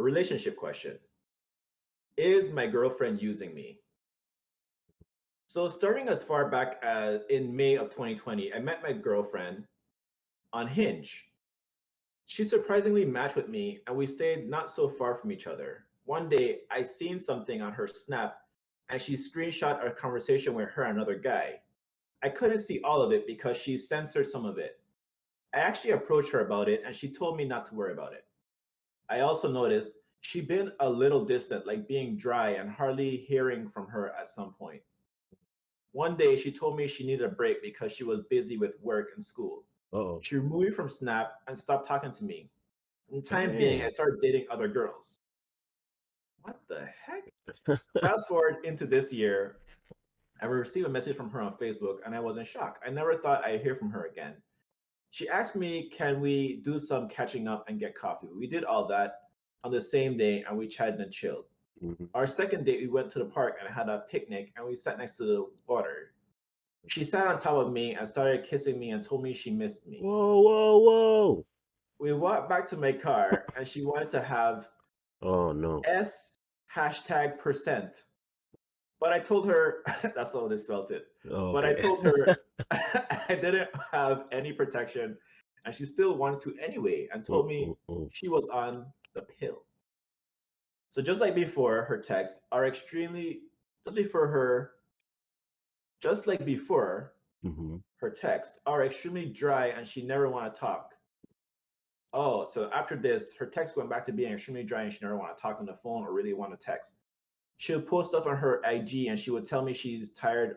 A relationship question. Is my girlfriend using me? So starting as far back as in May of 2020, I met my girlfriend on Hinge. She surprisingly matched with me and we stayed not so far from each other. One day, I seen something on her Snap and she screenshot our conversation with her and another guy. I couldn't see all of it because she censored some of it. I actually approached her about it and she told me not to worry about it. I also noticed she'd been a little distant, like being dry and hardly hearing from her at some point. One day, she told me she needed a break because she was busy with work and school. Uh-oh. She removed me from Snap and stopped talking to me. In the time being, I Dang. started dating other girls. What the heck? Fast forward into this year, I received a message from her on Facebook and I was in shock. I never thought I'd hear from her again. She asked me, can we do some catching up and get coffee? We did all that on the same day and we chatted and chilled. Mhm. Our second date, we went to the park and had a picnic and we sat next to the water. She sat on top of me and started kissing me and told me she missed me. Whoa, whoa, whoa. We walked back to my car and she wanted to have Oh no. S hashtag percent. But I told her that's how they spelled it. Oh, But I okay. told her I didn't have any protection and she still wanted to anyway and Mm, told me mm, mm. she was on the pill. So just like before, her texts are extremely just before her just like before Mhm. her texts are extremely dry and she never want to talk. Oh, so after this, her text went back to being extremely dry and she never want to talk on the phone or really want to text. She would post stuff on her IG and she would tell me she's tired,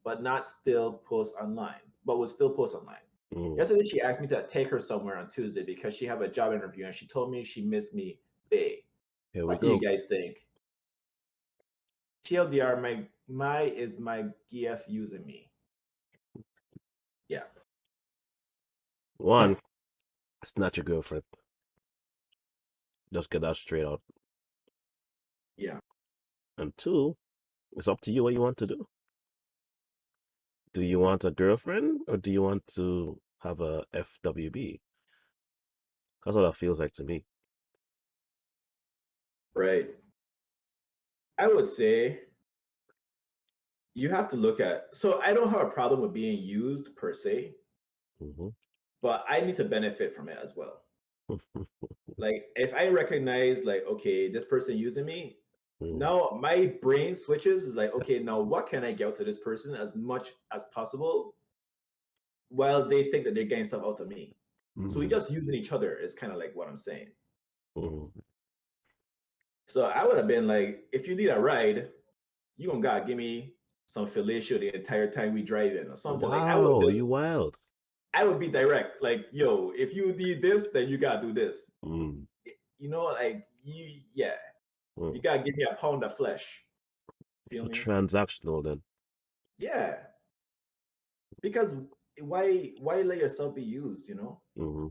but not still post online, but would still post online. Mm. Yesterday, she asked me to take her somewhere on Tuesday because she have a job interview and she told me she missed me big. Here we What do you go. guys think? TLDR, my is my GF using me. Yeah, One, it's not your girlfriend. Just get that straight out. yeah. And two, it's up to you what you want to do. Do you want a girlfriend or do you want to have a FWB? That's what that feels like to me. Right. I would say you have to look at, so I don't have a problem with being used per se, Hmm. but I need to benefit from it as well. Like if I recognize like, okay, this person using me, Mm. now my brain switches is like, okay, now what can I get out to this person as much as possible while they think that they're getting stuff out of me. So we Mm. just using each other is kind of like what I'm saying. Mm. So I would have been like, if you need a ride, you gonna gotta give me some fellatio the entire time we drive in or something. Like Wow, you wild. I would be direct. Like, yo, if you need this, then you gotta do this. Mm. You know, like you, yeah, you Mm. gotta give me a pound of flesh. Feel So me? transactional then. Yeah, because why let yourself be used? You know, Hmm.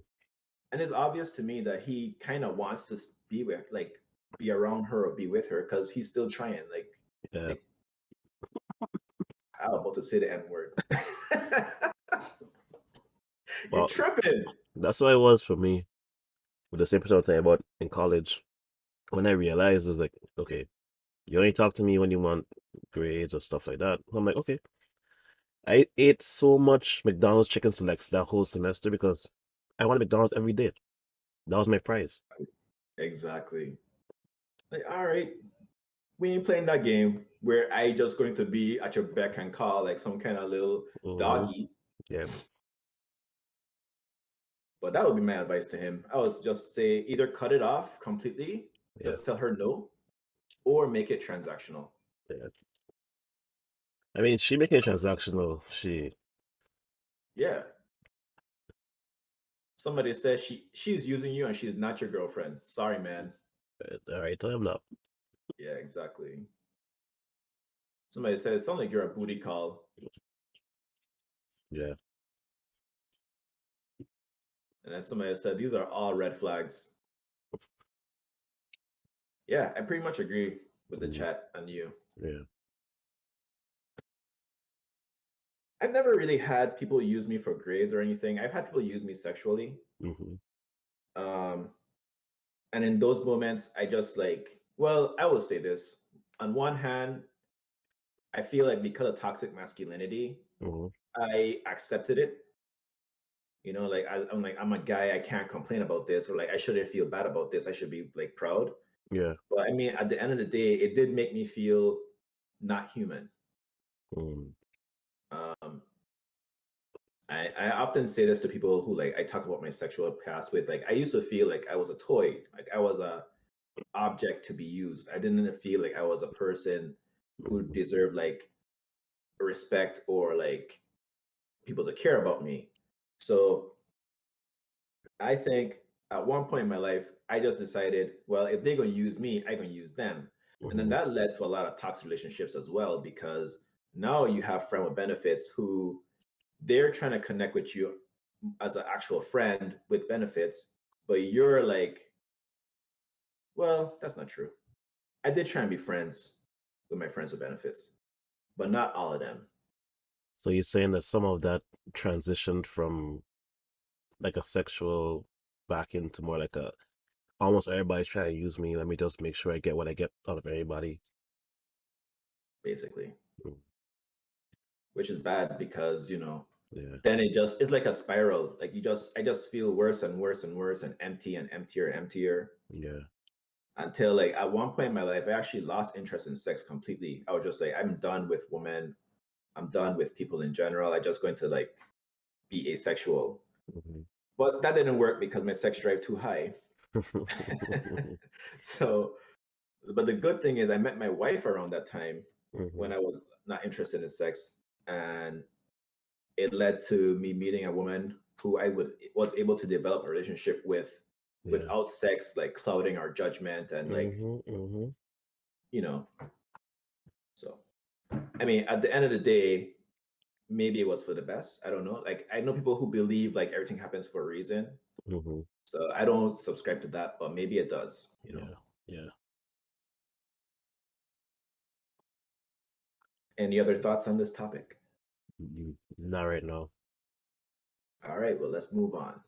and it's obvious to me that he kind of wants to be with, like, be around her or be with her because he's still trying. Yeah. Like I'm about to say the N word. You Well, tripping? that's what it was for me. With the same person I was saying about in college. When I realized it was like, okay, you only talk to me when you want grades or stuff like that. I'm like, okay. I ate so much McDonald's chicken selects that whole semester because I wanted McDonald's every day. That was my prize. Exactly. Like, all right, we ain't playing that game where I just going to be at your beck and call like some kind of little Hmm. doggy. Yeah. But that would be my advice to him. I would just say either cut it off completely, Yeah. just tell her no, or make it transactional. Yeah. I mean, she making it transactional. She, Yeah. Somebody says she's using you and she's not your girlfriend. Sorry, man. all right, tell him now. Yeah, exactly. Somebody says it sounds like you're a booty call. Yeah. And then somebody said these are all red flags. Yeah, I pretty much agree with the Hmm. chat and you. Yeah. I've never really had people use me for grades or anything. I've had people use me sexually. Hmm. Um, And in those moments, I just like, well, I will say this. On one hand, I feel like because of toxic masculinity, Mm-hmm. I accepted it. Like I'm like, I'm a guy, I can't complain about this, or like I shouldn't feel bad about this. I should be like proud. Yeah. But I mean, at the end of the day, it did make me feel not human. Mm. Um, I often say this to people who like I talk about my sexual past with. Like I used to feel like I was a toy, like I was a object to be used. I didn't feel like I was a person who Mm-hmm. deserved like respect or like people to care about me. So I think at one point in my life, I just decided, well, if they're going to use me, I'm going to use them. And then Mm-hmm. that led to a lot of toxic relationships as well, because now you have friend with benefits who they're trying to connect with you as an actual friend with benefits, but you're like, well, that's not true. I did try and be friends with my friends with benefits, but not all of them. So you're saying that some of that transitioned from like a sexual back into more like a almost everybody's trying to use me. Let me just make sure I get what I get out of everybody. Basically, Mm. which is bad because, Yeah. then it's like a spiral. Like I just feel worse and worse and worse and empty and emptier and emptier Yeah. until like at one point in my life, I actually lost interest in sex completely. I was just like, I'm done with women. I'm done with people in general. I just going to like be asexual. Mm-hmm. But that didn't work because my sex drive too high. So, but the good thing is I met my wife around that time Mm-hmm. when I was not interested in sex, and it led to me meeting a woman who was able to develop a relationship with Yeah. without sex like clouding our judgment and like, Mm-hmm. Mm-hmm. you know so I mean, at the end of the day, maybe it was for the best. I don't know. Like I know people who believe like everything happens for a reason. Mm-hmm. So I don't subscribe to that, but maybe it does. Yeah. Yeah. Any other thoughts on this topic? Not right now. All right, well, let's move on.